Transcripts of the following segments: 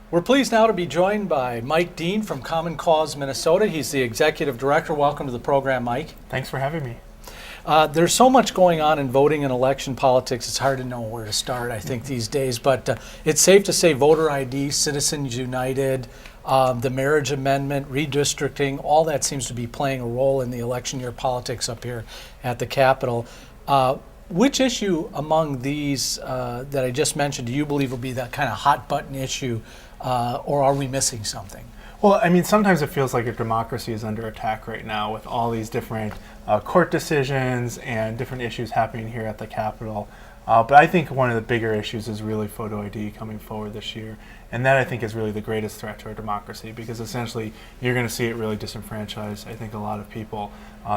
We're pleased now to be joined by Mike Dean from Common Cause Minnesota. He's the executive director. Welcome to the program, Mike. Thanks for having me. There's so much going on in voting and election politics, it's hard to know where to start, I think, these days. But it's safe to say voter ID, Citizens United, the marriage amendment, redistricting, all that seems to be playing a role in the election year politics up here at the Capitol. Which issue among these that I just mentioned do you believe will be that kind of hot button issue, or are we missing something? Well, I mean, sometimes it feels like our democracy is under attack right now with all these different court decisions and different issues happening here at the Capitol. But I think one of the bigger issues is really photo ID coming forward this year. And that, I think, is really the greatest threat to our democracy, because essentially you're going to see it really disenfranchise, I think, a lot of people.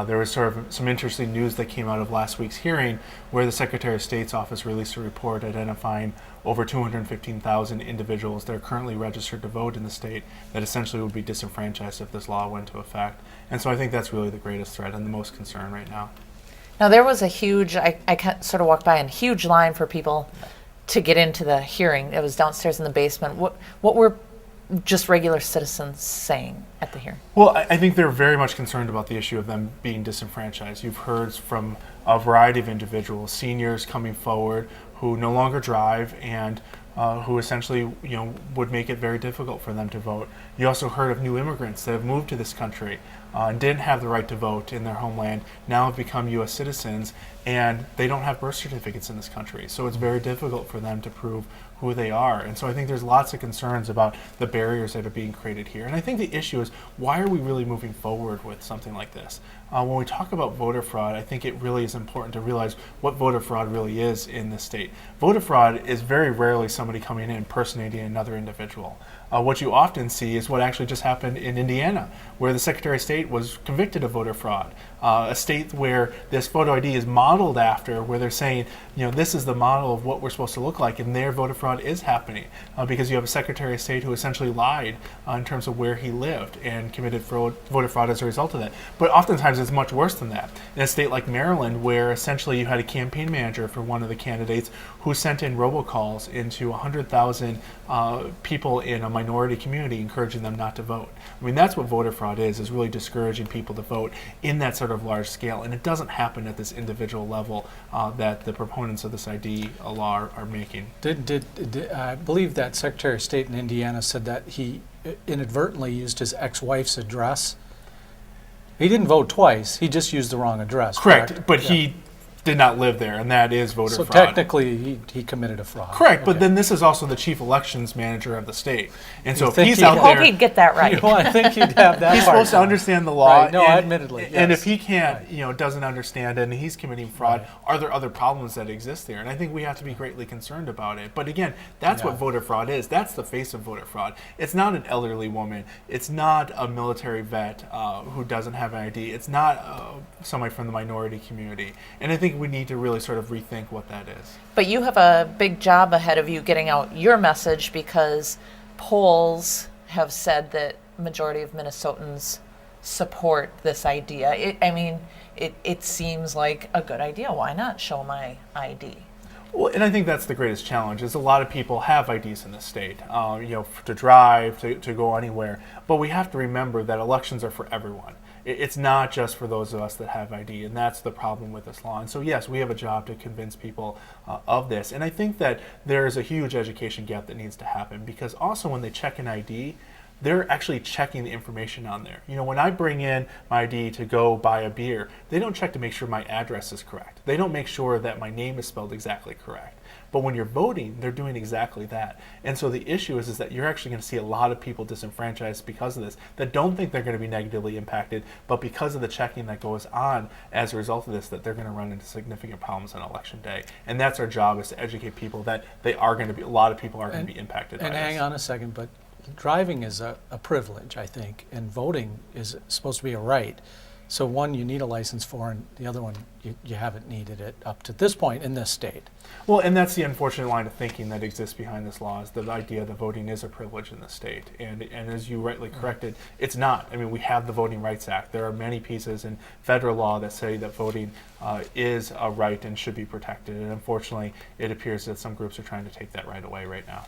There was sort of some interesting news that came out of last week's hearing where the Secretary of State's office released a report identifying over 215,000 individuals that are currently registered to vote in the state that essentially would be disenfranchised if this law went into effect. And so I think that's really the greatest threat and the most concern right now. Now, there was a huge, I sort of walked by, a huge line for people to get into the hearing. It was downstairs in the basement. What were just regular citizens saying at the hearing? Well, I think they're very much concerned about the issue of them being disenfranchised. You've heard from a variety of individuals, seniors coming forward who no longer drive and who essentially, would make it very difficult for them to vote. You also heard of new immigrants that have moved to this country and didn't have the right to vote in their homeland, now have become U.S. citizens, and they don't have birth certificates in this country. So it's very difficult for them to prove who they are. And so I think there's lots of concerns about the barriers that are being created here. And I think the issue is, why are we really moving forward with something like this? When we talk about voter fraud, I think it really is important to realize what voter fraud really is in this state. Voter fraud is very rarely somebody coming in impersonating another individual. What you often see is what actually just happened in Indiana, where the Secretary of State was convicted of voter fraud. A state where this photo ID is modeled after, where they're saying, this is the model of what we're supposed to look like, and their voter fraud is happening because you have a Secretary of State who essentially lied in terms of where he lived and committed voter fraud as a result of that. But oftentimes it's much worse than that. In a state like Maryland, where essentially you had a campaign manager for one of the candidates who sent in robocalls into 100,000 people in a minority community, encouraging them not to vote. I mean, that's what voter fraud is really discouraging people to vote in that sort of large scale. And it doesn't happen at this individual level that the proponents of this ID law are making. I believe that Secretary of State in Indiana said that he inadvertently used his ex-wife's address. He didn't vote twice, he just used the wrong address. Correct, but he did not live there, and that is voter fraud. So technically, he committed a fraud. Correct, but then this is also the chief elections manager of the state, and so if he's I out hope there, he'd get that right. I think he'd have that. he's part supposed to down. understand the law. Right. No, admittedly, and yes. if he can't, Right. Doesn't understand it, and he's committing fraud, Right. are there other problems that exist there? And I think we have to be greatly concerned about it. But again, that's what voter fraud is. That's the face of voter fraud. It's not an elderly woman. It's not a military vet who doesn't have an ID. It's not somebody from the minority community. And I think we need to really sort of rethink what that is. But you have a big job ahead of you getting out your message, because polls have said that majority of Minnesotans support this idea. It seems like a good idea. Why not show my ID? Well, and I think that's the greatest challenge, is a lot of people have IDs in the state, to drive, to go anywhere. But we have to remember that elections are for everyone. It's not just for those of us that have ID, and that's the problem with this law. And so, yes, we have a job to convince people of this. And I think that there is a huge education gap that needs to happen, because also when they check an ID, they're actually checking the information on there. When I bring in my ID to go buy a beer, they don't check to make sure my address is correct. They don't make sure that my name is spelled exactly correct. But when you're voting, they're doing exactly that. And so the issue is that you're actually going to see a lot of people disenfranchised because of this, that don't think they're going to be negatively impacted, but because of the checking that goes on as a result of this, that they're going to run into significant problems on election day. And that's our job, is to educate people that a lot of people are going to be impacted by this. And hang on a second, but driving is a privilege, I think, and voting is supposed to be a right. So one you need a license for, and the other one you haven't needed it up to this point in this state. Well, and that's the unfortunate line of thinking that exists behind this law, is the idea that voting is a privilege in the state. And as you rightly corrected, it's not. I mean, we have the Voting Rights Act. There are many pieces in federal law that say that voting is a right and should be protected. And unfortunately, it appears that some groups are trying to take that right away right now.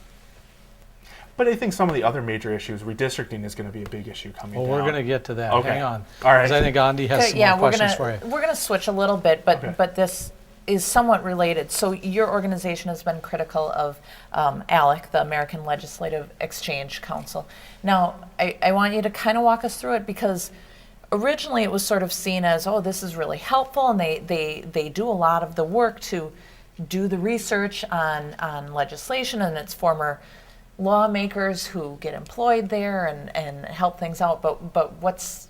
But I think some of the other major issues, redistricting is going to be a big issue coming Well, down. we're going to get to that. Okay. Hang on. All right. 'Cause I think Andy has some more questions for you. We're gonna switch a little bit, but Okay. but this is somewhat related. So your organization has been critical of ALEC, the American Legislative Exchange Council. Now, I want you to kind of walk us through it, because originally it was sort of seen as, oh, this is really helpful, and they do a lot of the work to do the research on legislation, and it's former lawmakers who get employed there and help things out. But what's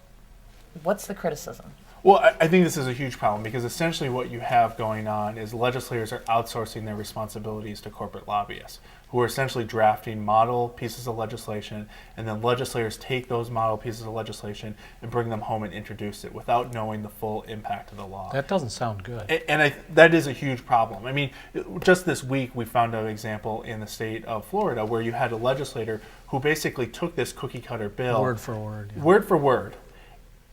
the criticism? Well, I think this is a huge problem, because essentially what you have going on is legislators are outsourcing their responsibilities to corporate lobbyists, who are essentially drafting model pieces of legislation, and then legislators take those model pieces of legislation and bring them home and introduce it without knowing the full impact of the law. That doesn't sound good. And that is a huge problem. I mean, just this week we found an example in the state of Florida where you had a legislator who basically took this cookie cutter bill, Word for word. Yeah. word for word,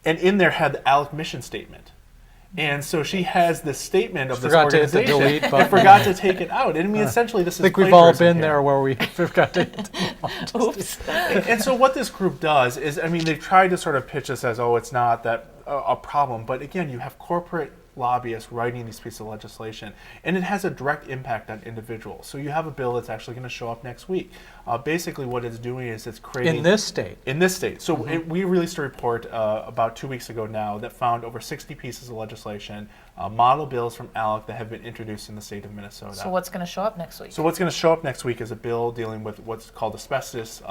and in there had the ALEC mission statement. And so she has this statement of this Forgot to hit the organization delete and button. forgot to take it out. And I mean, essentially, this is I think we've all plagiarism been here. there where we forgot to hit the Oops. And so what this group does is, I mean, they've tried to sort of pitch this as, oh, it's not that a problem. But again, you have corporate lobbyists writing these pieces of legislation, and it has a direct impact on individuals. So you have a bill that's actually going to show up next week. Basically, what it's doing is it's creating in this state. In this state. So we released a report about 2 weeks ago now that found over 60 pieces of legislation, model bills from ALEC that have been introduced in the state of Minnesota. So what's going to show up next week? So what's going to show up next week is a bill dealing with what's called asbestos,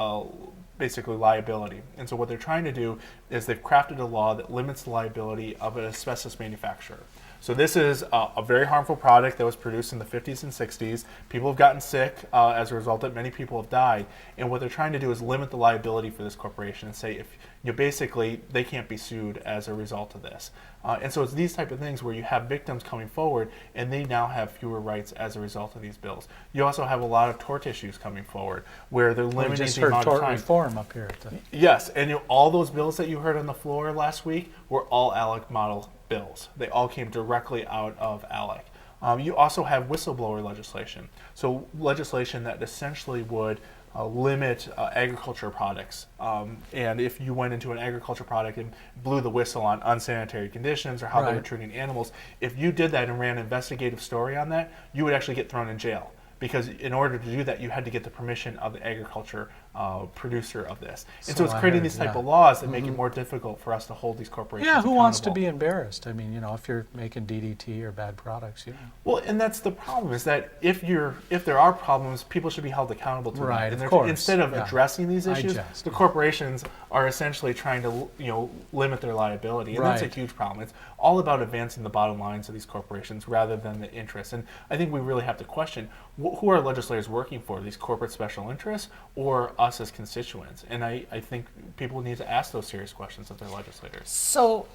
basically liability. And so what they're trying to do is they've crafted a law that limits the liability of an asbestos manufacturer. So this is a very harmful product that was produced in the 50s and 60s. People have gotten sick as a result of it. Many people have died. And what they're trying to do is limit the liability for this corporation and say, if basically they can't be sued as a result of this. And so it's these type of things where you have victims coming forward and they now have fewer rights as a result of these bills. You also have a lot of tort issues coming forward where they're We limiting just the heard amount of tort time. reform up here. At the, Yes, and all those bills that you heard on the floor last week were all ALEC model bills. They all came directly out of ALEC. You also have whistleblower legislation. So legislation that essentially would limit agriculture products. And if you went into an agriculture product and blew the whistle on unsanitary conditions or how they were Right. treating animals, if you did that and ran an investigative story on that, you would actually get thrown in jail. Because in order to do that, you had to get the permission of the agriculture producer of this. And so So it's I creating heard, these type yeah. of laws that make it more difficult for us to hold these corporations yeah, who wants to accountable. be embarrassed? I mean, if you're making DDT or bad products, Well, and that's the problem, is that if there are problems, people should be held accountable to Right, them. And of they're- course, instead of yeah. addressing these I issues, jest. the corporations are essentially trying to limit their liability, and that's a Right. huge problem. It's all about advancing the bottom lines of these corporations rather than the interests. And I think we really have to question who are legislators working for, these corporate special interests or us as constituents? And I think people need to ask those serious questions of their legislators. So,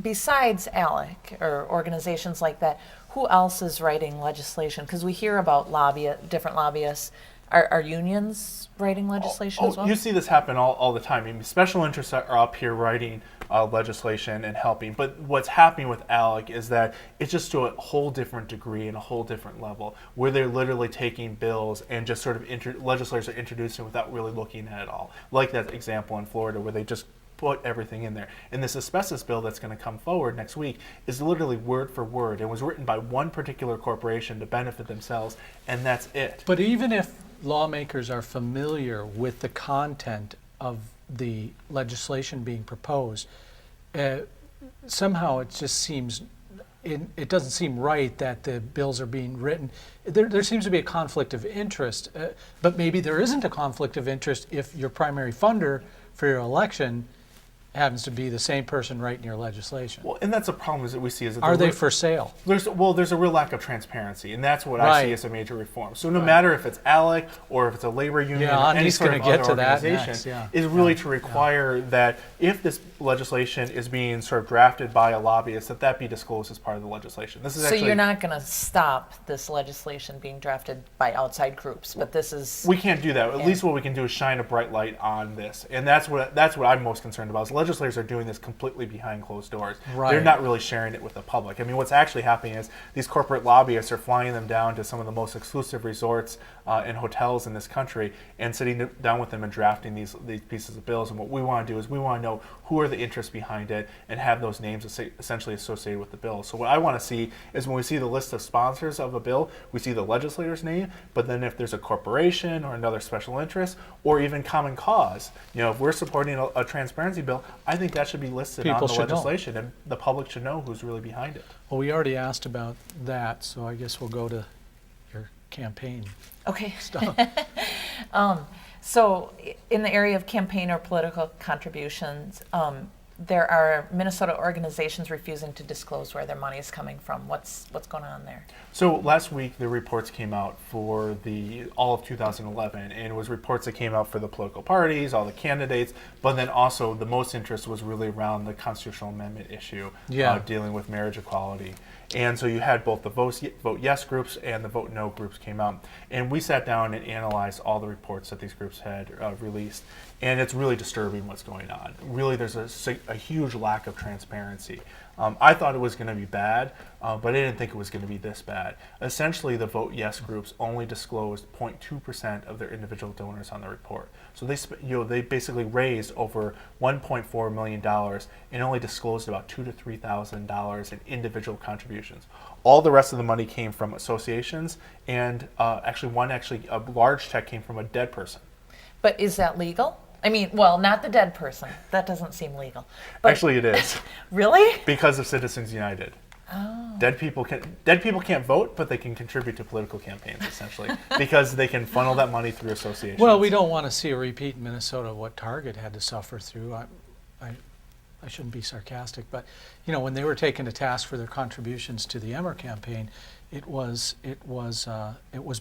besides ALEC or organizations like that, who else is writing legislation? Because we hear about different lobbyists. Are unions writing legislation as well? You see this happen all the time. I mean, special interests are up here writing legislation and helping. But what's happening with ALEC is that it's just to a whole different degree and a whole different level, where they're literally taking bills and just sort of legislators are introducing without really looking at it all. Like that example in Florida where they just put everything in there. And this asbestos bill that's going to come forward next week is literally word for word. It was written by one particular corporation to benefit themselves, and that's it. But even if lawmakers are familiar with the content of the legislation being proposed, somehow it just seems, it doesn't seem right that the bills are being written. There seems to be a conflict of interest, but maybe there isn't a conflict of interest if your primary funder for your election happens to be the same person writing your legislation. Well, and that's a problem is that we see is that Are they for sale? There's a real lack of transparency, and that's what I Right. see as a major reform. So no matter if it's ALEC or if it's a labor union Yeah, or any Andy's sort gonna of get other to that organization, next, yeah. is really to require that if this legislation is being sort of drafted by a lobbyist, that be disclosed as part of the legislation. This is So actually, you're not going to stop this legislation being drafted by outside groups, but this is we can't do that. At Yeah. least what we can do is shine a bright light on this, and that's what I'm most concerned about. Is legislators are doing this completely behind closed doors. Right. They're not really sharing it with the public. I mean, what's actually happening is these corporate lobbyists are flying them down to some of the most exclusive resorts and hotels in this country and sitting down with them and drafting these pieces of bills. And what we want to do is we want to know who are the interests behind it and have those names essentially associated with the bill. So what I want to see is when we see the list of sponsors of a bill, we see the legislator's name, but then if there's a corporation or another special interest or even common cause, if we're supporting a transparency bill, I think that should be listed on People the should know. legislation, and the public should know who's really behind it. Well, we already asked about that, so I guess we'll go to your campaign Okay. stuff. So in the area of campaign or political contributions, there are Minnesota organizations refusing to disclose where their money is coming from. What's going on there? So last week, the reports came out for all of 2011, and it was reports that came out for the political parties, all the candidates, but then also the most interest was really around the constitutional amendment issue, dealing with marriage equality. And so you had both the vote yes groups and the vote no groups came out. And we sat down and analyzed all the reports that these groups had released. And it's really disturbing what's going on. Really, there's a huge lack of transparency. I thought it was going to be bad, but I didn't think it was going to be this bad. Essentially, the vote yes groups only disclosed 0.2% of their individual donors on the report. So they basically raised over $1.4 million and only disclosed about $2,000 to $3,000 in individual contributions. All the rest of the money came from associations, and actually a large check came from a dead person. But is that legal? I mean, well, not the dead person. That doesn't seem legal. But Actually, it is. Really? Because of Citizens United. Oh. Dead people can't vote, but they can contribute to political campaigns, essentially, because they can funnel that money through associations. Well, we don't want to see a repeat in Minnesota of what Target had to suffer through. I shouldn't be sarcastic, but when they were taken to task for their contributions to the Emmer campaign, it was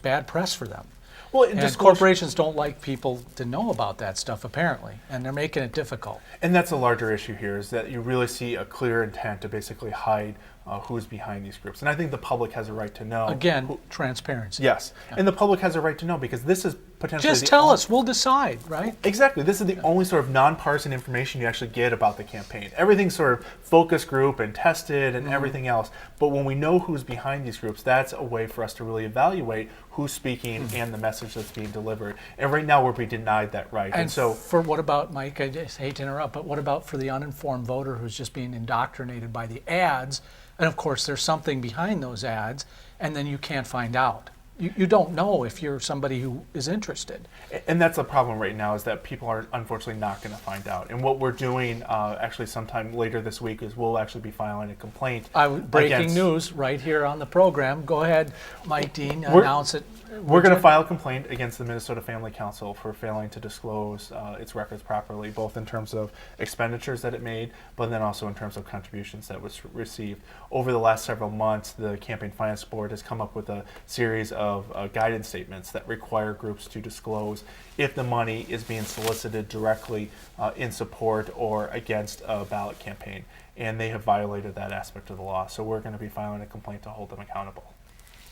bad press for them. Well, And corporations don't like people to know about that stuff, apparently, and they're making it difficult. And that's a larger issue here, is that you really see a clear intent to basically hide who's behind these groups. And I think the public has a right to know. Again, transparency. Yes, and the public has a right to know, because this is potentially Just tell us, we'll decide, right? Exactly. This is the only sort of nonpartisan information you actually get about the campaign. Everything's sort of focus group and tested and everything else. But when we know who's behind these groups, that's a way for us to really evaluate who's speaking and the message that's being delivered. And right now we're being denied that right. And so for what about, Mike, I just hate to interrupt, but what about for the uninformed voter who's just being indoctrinated by the ads? And of course, there's something behind those ads, and then you can't find out. You don't know if you're somebody who is interested. And that's the problem right now, is that people are unfortunately not going to find out. And what we're doing actually sometime later this week is we'll actually be filing a complaint. Breaking news right here on the program. Go ahead, Mike Dean, We're- announce it. We're going to file a complaint against the Minnesota Family Council for failing to disclose its records properly, both in terms of expenditures that it made, but then also in terms of contributions that was received. Over the last several months, the Campaign Finance Board has come up with a series of guidance statements that require groups to disclose if the money is being solicited directly in support or against a ballot campaign. And they have violated that aspect of the law. So we're going to be filing a complaint to hold them accountable.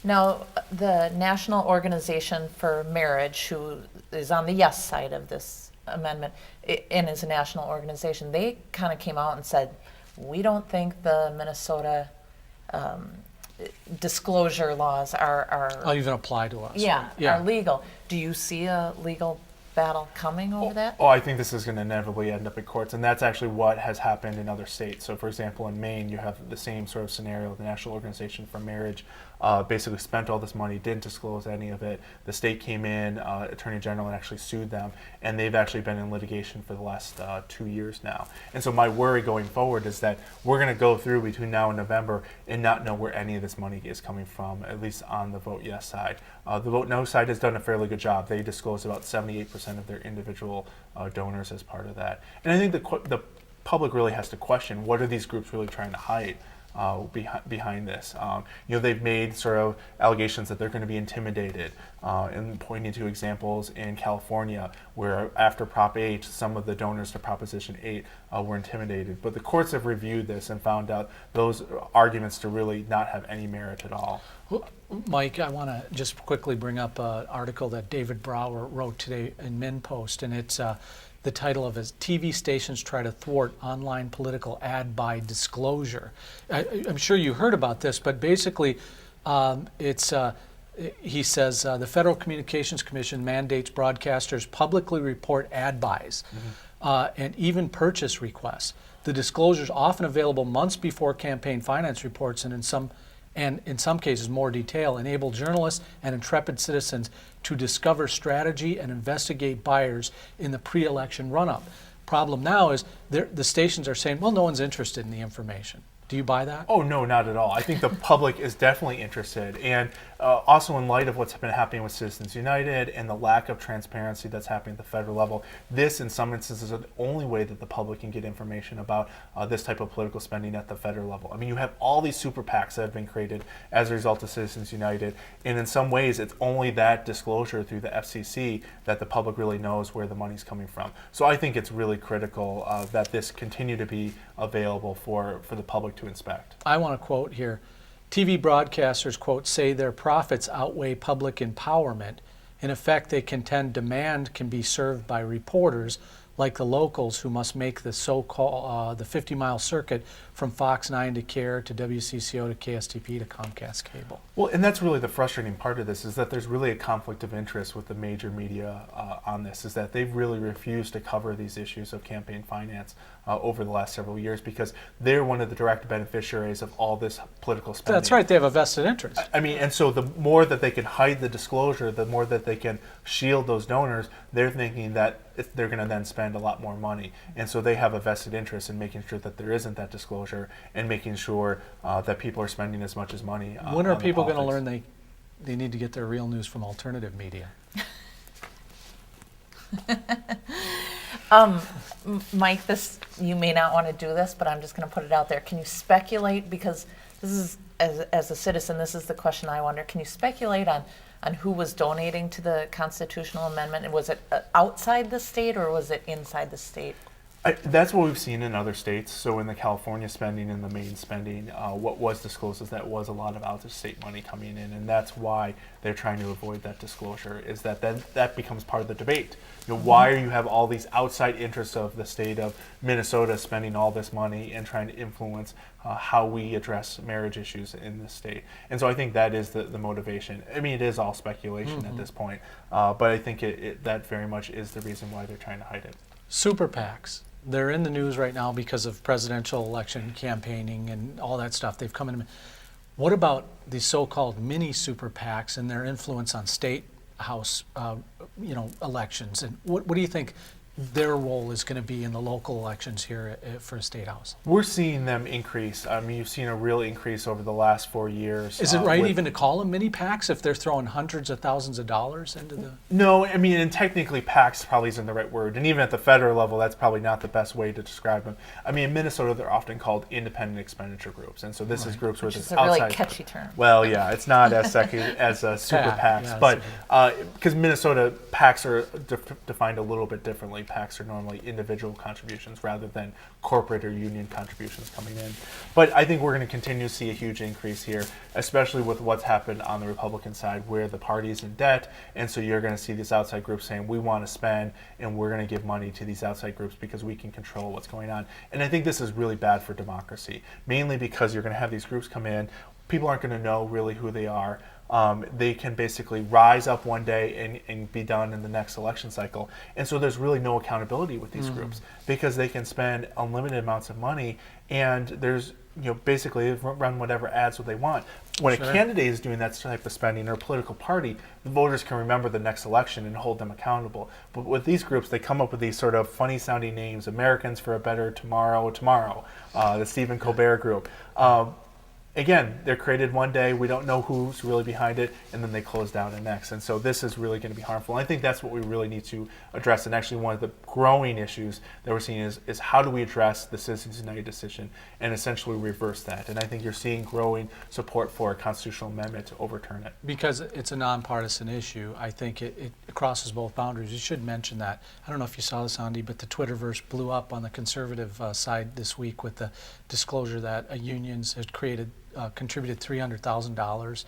Now, the National Organization for Marriage, who is on the yes side of this amendment and is a national organization, they kind of came out and said, we don't think the Minnesota disclosure laws are Even apply to us. are legal. Do you see a legal battle coming over that? Oh, I think this is going to inevitably end up in courts, and that's actually what has happened in other states. So, for example, in Maine, you have the same sort of scenario. The National Organization for Marriage basically spent all this money, didn't disclose any of it. The state came in, Attorney General, and actually sued them, and they've actually been in litigation for the last 2 years now. And so my worry going forward is that we're going to go through between now and November and not know where any of this money is coming from, at least on the vote yes side. The vote no side has done a fairly good job. They disclose about 78% of their individual donors as part of that. And I think the public really has to question, what are these groups really trying to hide behind this? They've made sort of allegations that they're going to be intimidated, and pointing to examples in California where after Prop 8, some of the donors to Proposition 8 were intimidated. But the courts have reviewed this and found out those arguments to really not have any merit at all. Mike, I want to just quickly bring up an article that David Brower wrote today in MinnPost, and it's the title of it is TV Stations Try to Thwart Online Political Ad by Disclosure. I'm sure you heard about this, but basically he says the Federal Communications Commission mandates broadcasters publicly report ad buys and even purchase requests. The disclosure is often available months before campaign finance reports, and in some cases more detail, enable journalists and intrepid citizens to discover strategy and investigate buyers in the pre-election run-up. Problem now is the stations are saying, well, no one's interested in the information. Do you buy that? Oh, no, not at all. I think the public is definitely interested. And also in light of what's been happening with Citizens United and the lack of transparency that's happening at the federal level, this in some instances is the only way that the public can get information about this type of political spending at the federal level. I mean, you have all these super PACs that have been created as a result of Citizens United. And in some ways, it's only that disclosure through the FCC that the public really knows where the money's coming from. So I think it's really critical that this continue to be available for the public to inspect. I want to quote here. TV broadcasters, quote, say their profits outweigh public empowerment. In effect, they contend demand can be served by reporters like the locals who must make the so-called the 50-mile circuit from Fox 9 to CARE to WCCO to KSTP to Comcast Cable. Well, and that's really the frustrating part of this, is that there's really a conflict of interest with the major media on this, is that they've really refused to cover these issues of campaign finance over the last several years because they're one of the direct beneficiaries of all this political spending. That's right, they have a vested interest. I mean, and so the more that they can hide the disclosure, the more that they can shield those donors, they're thinking that they're going to then spend a lot more money. And so they have a vested interest in making sure that there isn't that disclosure and making sure that people are spending as much as money. When are people going to learn they need to get their real news from alternative media? Mike, you may not want to do this, but I'm just going to put it out there. Can you speculate, because this is, as a citizen, this is the question I wonder, can you speculate on who was donating to the constitutional amendment? And was it outside the state or was it inside the state? That's what we've seen in other states. So in the California spending and the Maine spending, what was disclosed is that was a lot of out-of-state money coming in, and that's why they're trying to avoid that disclosure, is that becomes part of the debate. You know, why you have all these outside interests of the state of Minnesota spending all this money and trying to influence how we address marriage issues in this state. And so I think that is the motivation. I mean, it is all speculation at this point, but I think that very much is the reason why they're trying to hide it. Super PACs. They're in the news right now because of presidential election campaigning and all that stuff. They've come in. What about the so-called mini super PACs and their influence on state house, elections? And what do you think their role is going to be in the local elections here for a state house? We're seeing them increase. I mean, you've seen a real increase over the last 4 years. Is it right even to call them mini PACs if they're throwing hundreds of thousands of dollars into the... No, I mean, and technically PACs probably isn't the right word. And even at the federal level, that's probably not the best way to describe them. I mean, in Minnesota, they're often called independent expenditure groups. And so this is groups where Which is there's a really outside... catchy term. Well, yeah, it's not as sexy as super PACs. Yeah, but because Minnesota, PACs are defined a little bit differently. PACs are normally individual contributions rather than corporate or union contributions coming in. But I think we're going to continue to see a huge increase here, especially with what's happened on the Republican side where the party's in debt. And so you're going to see these outside groups saying, we want to spend and we're going to give money to these outside groups because we can control what's going on. And I think this is really bad for democracy, mainly because you're going to have these groups come in. People aren't going to know really who they are. They can basically rise up one day and be done in the next election cycle. And so there's really no accountability with these groups because they can spend unlimited amounts of money and there's, basically run whatever ads what they want. When a candidate is doing that type of spending or a political party, the voters can remember the next election and hold them accountable. But with these groups, they come up with these sort of funny sounding names, Americans for a Better Tomorrow, the Stephen Colbert Group. again, they're created one day, we don't know who's really behind it, and then they close down the next. And so this is really going to be harmful. And I think that's what we really need to address. And actually one of the growing issues that we're seeing is how do we address the Citizens United decision and essentially reverse that. And I think you're seeing growing support for a constitutional amendment to overturn it. Because it's a nonpartisan issue, I think it crosses both boundaries. You should mention that. I don't know if you saw this, Andy, but the Twitterverse blew up on the conservative side this week with the disclosure that unions had contributed $300,000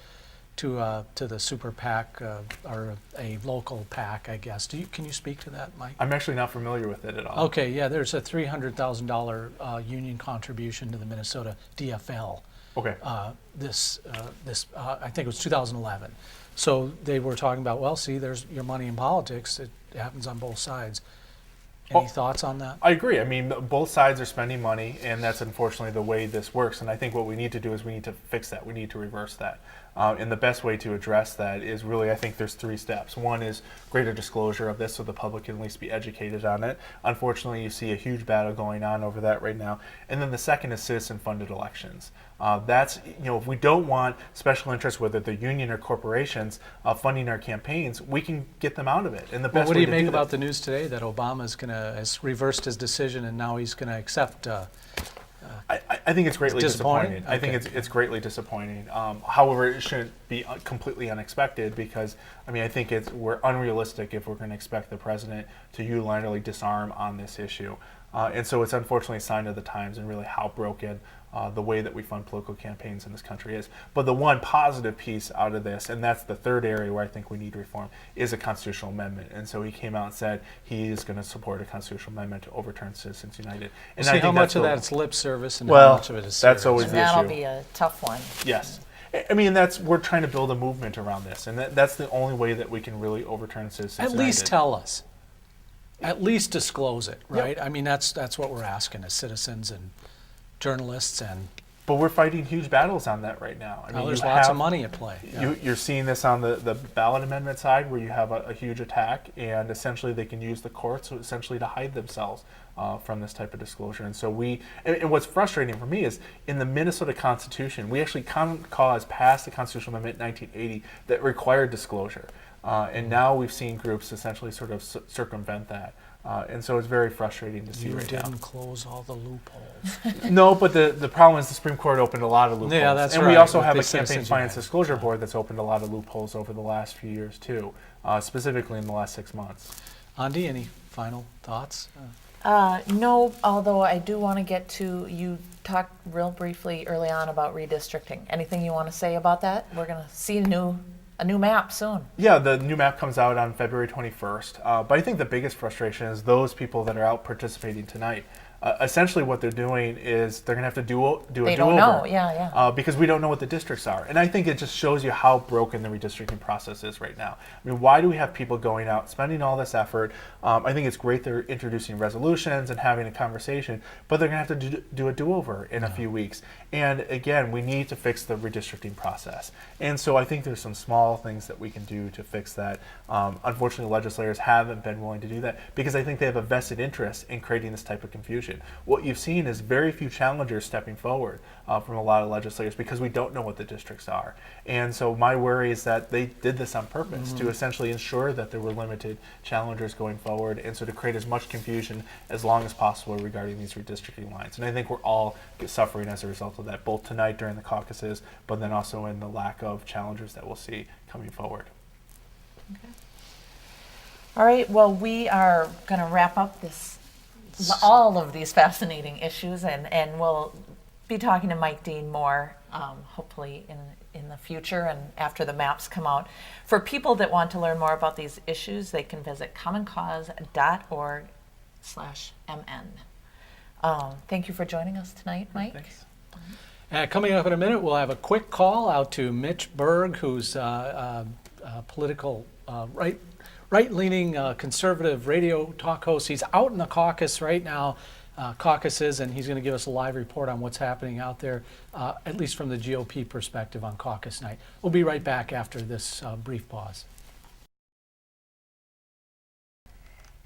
to the super PAC or a local PAC, I guess. Can you speak to that, Mike? I'm actually not familiar with it at all. Okay, yeah, there's a $300,000 union contribution to the Minnesota DFL. Okay. I think it was 2011. So they were talking about, well, see, there's your money in politics. It happens on both sides. Any thoughts on that? I agree. I mean, both sides are spending money, and that's unfortunately the way this works. And I think what we need to do is we need to fix that. We need to reverse that. And the best way to address that is really, I think there's 3 steps. One is greater disclosure of this so the public can at least be educated on it. Unfortunately, you see a huge battle going on over that right now. And then the second is citizen-funded elections. That's, if we don't want special interests, whether they're union or corporations, funding our campaigns, we can get them out of it. And the best What do way you to make do about that, the news today that Obama has reversed his decision and now he's going to accept? I think it's greatly Disappointing? disappointing. I think it's greatly disappointing. However, it shouldn't be completely unexpected because, I think we're unrealistic if we're going to expect the president to unilaterally disarm on this issue. And so it's unfortunately a sign of the times and really how broken the way that we fund political campaigns in this country is. But the one positive piece out of this, and that's the third area where I think we need reform, is a constitutional amendment. And so he came out and said he is going to support a constitutional amendment to overturn Citizens United. And See I think how much of the- that's lip service and Well, how much of it is that's serious. always And the that'll issue. be a tough one. Yes. We're trying to build a movement around this, and that's the only way that we can really overturn Citizens At United. least tell us. At least disclose it, right? I mean, that's what we're asking as citizens and journalists, and But we're fighting huge battles on that right now. there's you lots have- of money at play. Yeah. You're seeing this on the ballot amendment side where you have a huge attack, and essentially they can use the courts essentially to hide themselves from this type of disclosure. And so and what's frustrating for me is in the Minnesota Constitution, we actually Common Cause passed the constitutional amendment in 1980 that required disclosure. And now we've seen groups essentially sort of circumvent that. And so it's very frustrating to see You right now. didn't close all the loopholes. No, but the problem is the Supreme Court opened a lot of loopholes. Yeah, that's and right, we also with have the a Campaign Citizens Finance United. Disclosure Board that's opened a lot of loopholes over the last few years too, specifically in the last 6 months. Andy, any final thoughts? No, although I do want to get to, you talked real briefly early on about redistricting. Anything you want to say about that? We're going to see a new map soon. Yeah, the new map comes out on February 21st. But I think the biggest frustration is those people that are out participating tonight. Essentially what they're doing is they're going to have to do a They do-over. don't know. Yeah. Because we don't know what the districts are. And I think it just shows you how broken the redistricting process is right now. I mean, why do we have people going out, spending all this effort? I think it's great they're introducing resolutions and having a conversation, but they're going to have to do a do-over in a few weeks. And again, we need to fix the redistricting process. And so I think there's some small things that we can do to fix that. Unfortunately, legislators haven't been willing to do that because I think they have a vested interest in creating this type of confusion. What you've seen is very few challengers stepping forward from a lot of legislators because we don't know what the districts are. And so my worry is that they did this on purpose to essentially ensure that there were limited challengers going forward, and so to create as much confusion as long as possible regarding these redistricting lines. And I think we're all suffering as a result of that, both tonight during the caucuses, but then also in the lack of challengers that we'll see coming forward. Okay. All right. Well, we are going to wrap up all of these fascinating issues, and we'll be talking to Mike Dean more, hopefully in the future and after the maps come out. For people that want to learn more about these issues, they can visit commoncause.org/mn. Thank you for joining us tonight, Mike. Thanks. Coming up in a minute, we'll have a quick call out to Mitch Berg, who's a political right-leaning conservative radio talk host. He's out in the caucus right now, caucuses, and he's going to give us a live report on what's happening out there, at least from the GOP perspective on caucus night. We'll be right back after this brief pause.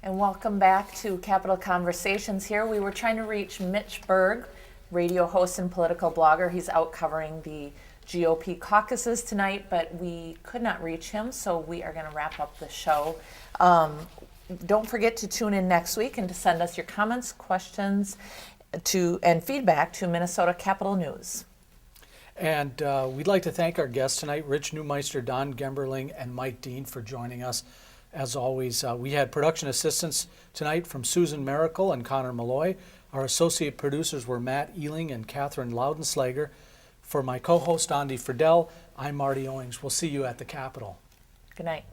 And welcome back to Capital Conversations here. We were trying to reach Mitch Berg. radio host and political blogger. He's out covering the GOP caucuses tonight, but we could not reach him, so we are going to wrap up the show. Don't forget to tune in next week and to send us your comments, questions, and feedback to Minnesota Capital News. And we'd like to thank our guests tonight, Rich Newmeister, Don Gemberling, and Mike Dean, for joining us. As always, we had production assistance tonight from Susan Miracle and Connor Malloy. Our associate producers were Matt Ealing and Catherine Loudenslager. For my co-host, Andy Friedel, I'm Marty Owings. We'll see you at the Capitol. Good night.